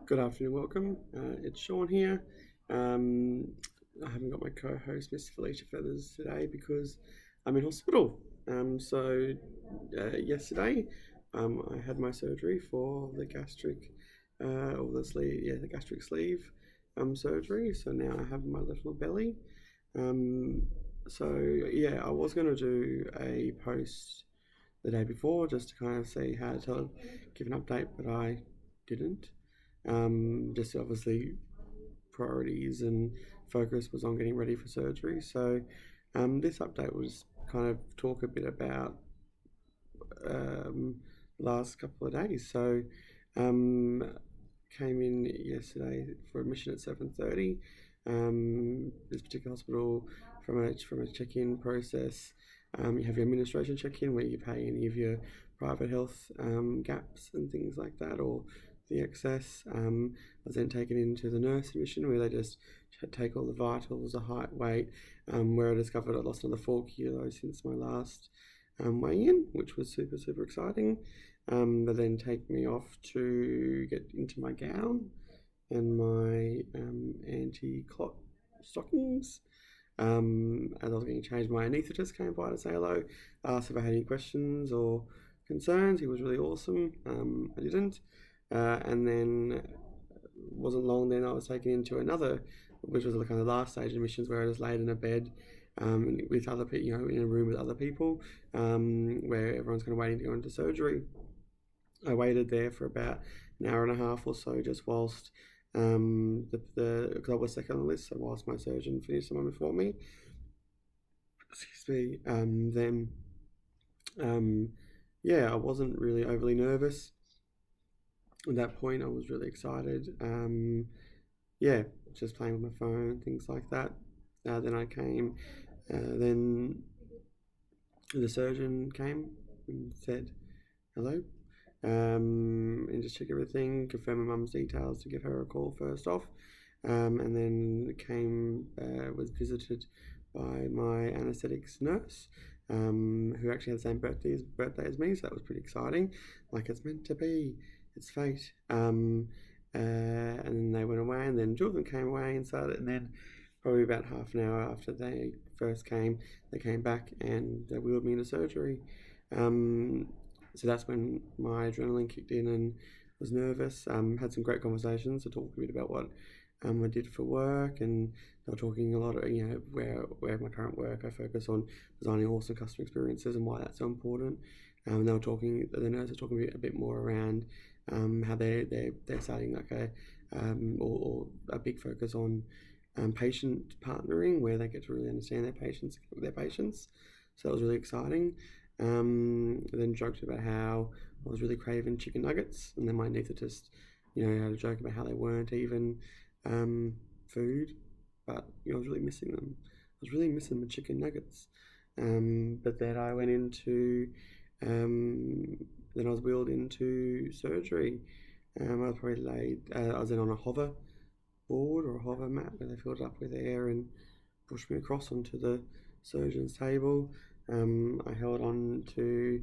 Good afternoon, welcome. It's Sean here. Um, I haven't got my co-host, Miss Felicia Feathers, today because I'm in hospital. Yesterday, I had my surgery for the gastric, or the sleeve, the gastric sleeve surgery. So now I have my little belly. Um, I was going to do a post the day before just to kind of see how to give an update, but I didn't. Just obviously priorities and focus was on getting ready for surgery. This update was kind of talk a bit about um, last couple of days. Um, Came in yesterday for admission at 7:30. This particular hospital, from a check-in process, you have your administration check-in where you pay any of your private health gaps and things like that, or the excess. I was then taken into the nurse admission where they just take all the vitals, the height, weight, where I discovered I lost another 4 kilos since my last weigh in, which was super, super exciting. They then take me off to get into my gown and my anti-clot stockings. As I was getting changed, my anaesthetist came by to say hello, asked if I had any questions or concerns. He was really awesome. I didn't. And then wasn't long then I was taken into another, which was the kind of last stage admissions where I was laid in a bed with other people, in a room with other people, where everyone's kind of waiting to go into surgery. I waited there for about an hour and a half or so, just whilst because I was second on the list, so whilst my surgeon finished someone before me, excuse me, then I wasn't really overly nervous. At that point, I was really excited. Just playing with my phone, things like that. Then I came, then the surgeon came and said hello, and just check everything, confirm my mum's details to give her a call first off, and then was visited by my anaesthetics nurse, who actually had the same birthday as me, so that was pretty exciting. Like, it's meant to be, it's fate. And then they went away, and then two of them came away and started, and then probably about half an hour after they first came, they came back and they wheeled me into surgery. So that's when my adrenaline kicked in and was nervous. Had some great conversations to talk a bit about what I did for work, and they were talking a lot of where my current work I focus on designing awesome customer experiences and why that's so important. And they were talking, the nurse was talking a bit more around how they're starting like or a big focus on patient partnering, where they get to really understand their patients. So that was really exciting. Then joked about how I was really craving chicken nuggets, and then my anaesthetist, had a joke about how they weren't even food, but I was really missing them. I was really missing the chicken nuggets. But then I went into, then I was wheeled into surgery. I was probably laid. I was then on a hover board or a hover mat where they filled it up with air and pushed me across onto the surgeon's table. I held on to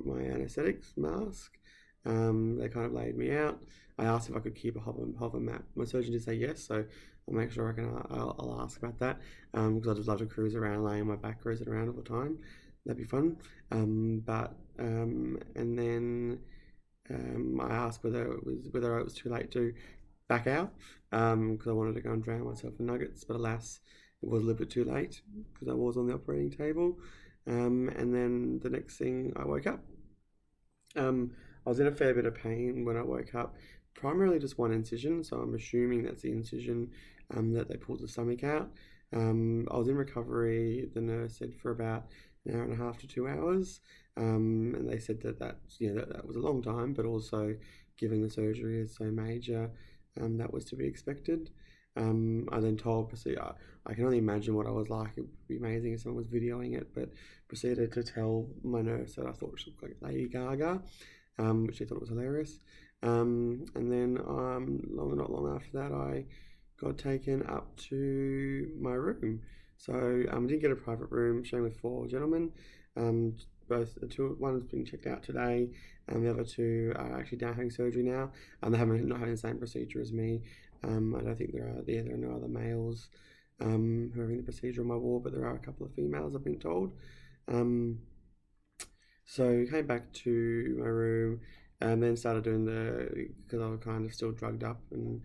my anaesthetics mask. They kind of laid me out. I asked if I could keep a hover mat. My surgeon did say yes, so I'll make sure I'll ask about that, because I just love to cruise around, laying my back, cruising around all the time. That'd be fun. And then I asked whether it was too late to back out, because I wanted to go and drown myself in nuggets, but alas, it was a little bit too late because I was on the operating table. And then the next thing, I woke up. I was in a fair bit of pain when I woke up, primarily just one incision, so I'm assuming that's the incision that they pulled the stomach out. I was in recovery, the nurse said, for about an hour and a half to 2 hours, and they said that was a long time, but also given the surgery is so major, that was to be expected. I then told, I can only imagine what I was like. It would be amazing if someone was videoing it, but proceeded to tell my nurse that I thought she looked like Lady Gaga, which she thought was hilarious. And then not long after that, I got taken up to my room. So I did get a private room, sharing with four gentlemen. one's being checked out today, and the other two are actually down having surgery now, and they haven't not having the same procedure as me. I don't think there are no other males who are having the procedure on my ward, but there are a couple of females, I've been told. So came back to my room and then started doing because I was kind of still drugged up and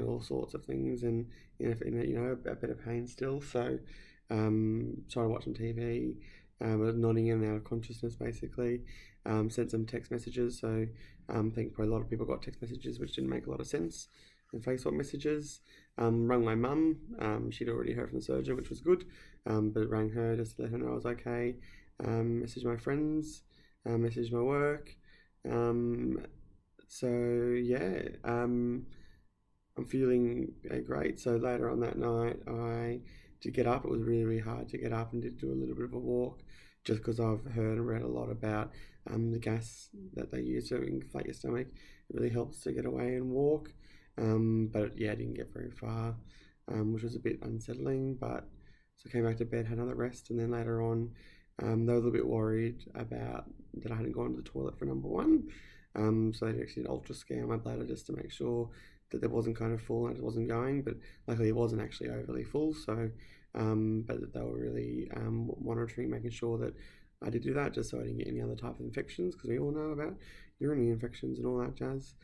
all sorts of things, and a bit of pain still. So started watching TV, nodding in and out of consciousness basically. Sent some text messages. So I think probably a lot of people got text messages which didn't make a lot of sense, and Facebook messages. Rang my mum. She'd already heard from the surgeon, which was good, but rang her just to let her know I was okay. Messaged my friends, messaged my work. So yeah, I'm feeling great. So later on that night, I did get up. It was really, really hard to get up, and did do a little bit of a walk, just because I've heard and read a lot about the gas that they use to inflate your stomach. It really helps to get away and walk. But yeah, I didn't get very far, which was a bit unsettling. But so I came back to bed, had another rest, and then later on, they were a little bit worried about that I hadn't gone to the toilet for number one. So they actually did ultra scan my bladder just to make sure that it wasn't kind of full and it wasn't going, but luckily it wasn't actually overly full. So, but they were really monitoring, making sure that I did do that, just so I didn't get any other type of infections, because we all know about urinary infections and all that jazz.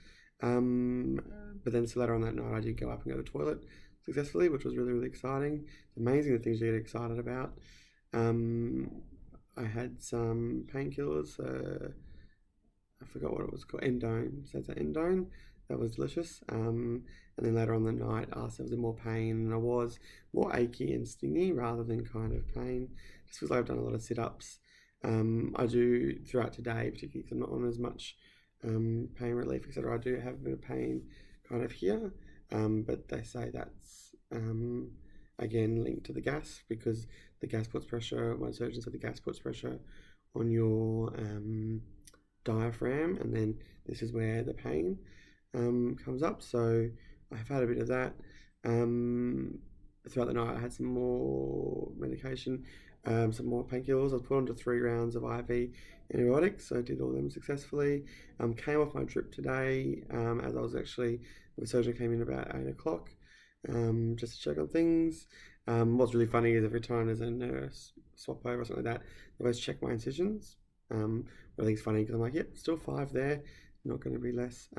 But then so later on that night, I did go up and go to the toilet successfully, which was really, really exciting. It's amazing the things you get excited about. I had some painkillers. I forgot what it was called. Endone. So it's an Endone. That was delicious. And then later on the night, I was in more pain, and I was more achy and stingy rather than kind of pain. Just feels like I've done a lot of sit-ups. I do throughout today, particularly because I'm not on as much pain relief, etc. I do have a bit of pain kind of here, but they say that's again linked to the gas, because the gas puts pressure. My surgeon said the gas puts pressure on your diaphragm, and then this is where the pain comes up. So I've had a bit of that. Throughout the night, I had some more medication, some more painkillers. I was put onto 3 rounds of IV antibiotics, so I did all them successfully. Came off my drip today, as I was actually, the surgeon came in about 8 o'clock, just to check on things. What's really funny is every time there's a nurse swap over or something like that, they always check my incisions. What I think is funny, because I'm like, yep, still 5 there, not going to be less.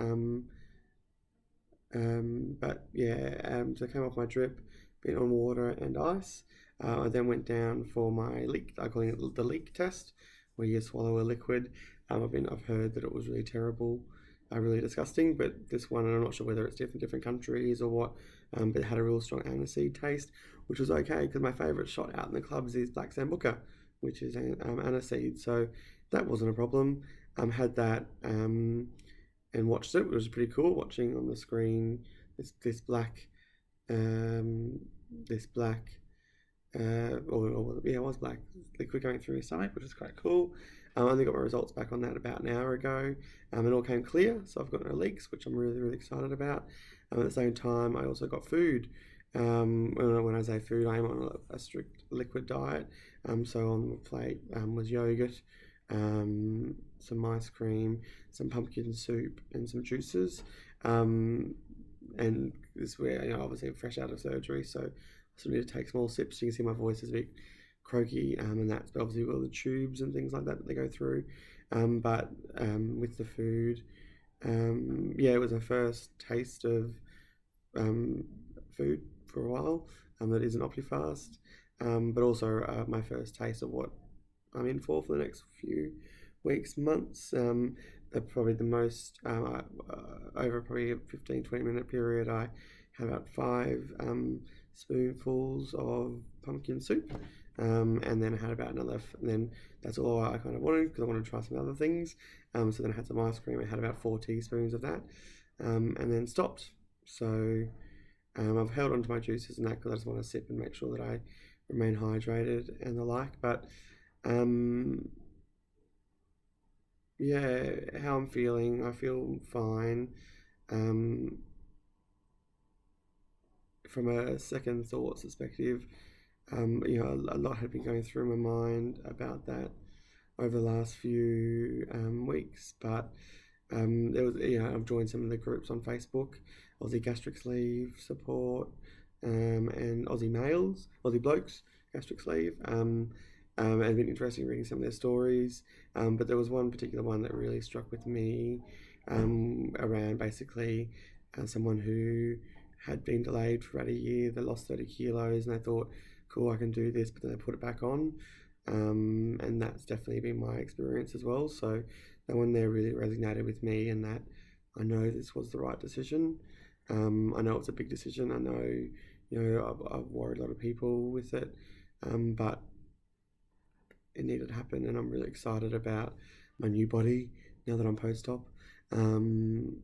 But yeah, so I came off my drip, been on water and ice. I then went down for my leak. I call it the leak test, where you swallow a liquid. I've heard that it was really terrible, really disgusting. But this one, and I'm not sure whether it's different countries or what, but it had a real strong aniseed taste, which was okay, because my favourite shot out in the clubs is Black Sambuca, which is aniseed. So that wasn't a problem. Had that and watched it. It was pretty cool watching on the screen this black it was black liquid going through his stomach, which is quite cool. I only got my results back on that about an hour ago. It all came clear, so I've got no leaks, which I'm really, really excited about. At the same time, I also got food. When I say food, I am on a strict liquid diet. So on the plate was yogurt, some ice cream, some pumpkin soup, and some juices. And this where, obviously fresh out of surgery, so I still need to take small sips. You can see my voice is a bit croaky, and that's obviously all the tubes and things like that they go through. But with the food, it was a first taste of food for a while that isn't Optifast, but also my first taste of what I'm in for the next few weeks, months. Probably the most, over probably a 15-20 minute period, I had about 5 spoonfuls of pumpkin soup, and then I had about another, and then that's all I kind of wanted, because I wanted to try some other things. So then I had some ice cream. I had about 4 teaspoons of that, and then stopped. So I've held on to my juices and that, because I just want to sip and make sure that I remain hydrated and the like. But how I'm feeling, I feel fine. From a second thoughts perspective, a lot had been going through my mind about that over the last few weeks. But there was, I've joined some of the groups on Facebook, Aussie Gastric Sleeve Support, and Aussie Blokes Gastric Sleeve. And it's been interesting reading some of their stories. But there was one particular one that really struck with me, around basically someone who had been delayed for about a year. They lost 30 kilos and they thought, cool, I can do this, but then they put it back on. And that's definitely been my experience as well. So that one there really resonated with me, and that I know this was the right decision. I know it's a big decision. I know, I've worried a lot of people with it, but it needed to happen, and I'm really excited about my new body now that I'm post-op, and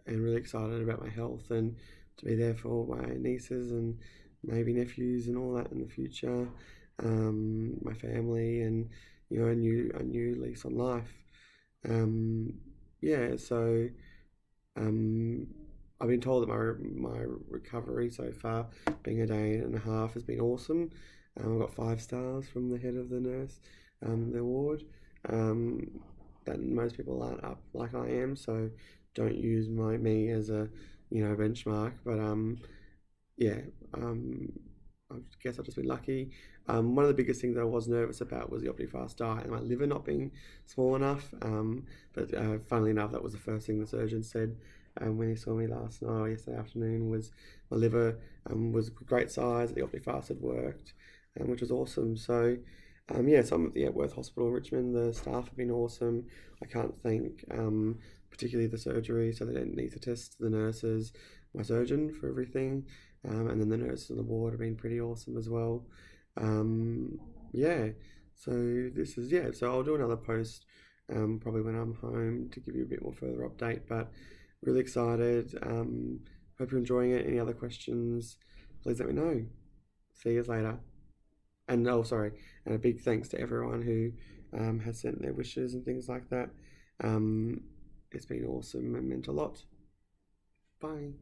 really excited about my health and to be there for my nieces and maybe nephews and all that in the future, my family, and a new lease on life. Yeah, so um, I've been told that my recovery so far, being a day and a half, has been awesome. I got 5 stars from the head of the ward. Um, that most people aren't up like I am, so don't use me as a benchmark. But yeah, um, I guess I've just been lucky. One of the biggest things that I was nervous about was the Optifast diet and my liver not being small enough. But funnily enough, that was the first thing the surgeon said when he saw me last night or yesterday afternoon, was my liver was great size. The Optifast had worked, which was awesome. So yeah, so I'm at the Epworth Hospital in Richmond. The staff have been awesome. I can't thank particularly the surgery, so they didn't need to test the nurses, my surgeon for everything. And then the nurses on the ward have been pretty awesome as well. Yeah, so so I'll do another post probably when I'm home to give you a bit more further update. But really excited. Hope you're enjoying it. Any other questions, please let me know. See you later. And and a big thanks to everyone who has sent their wishes and things like that. It's been awesome and meant a lot. Bye.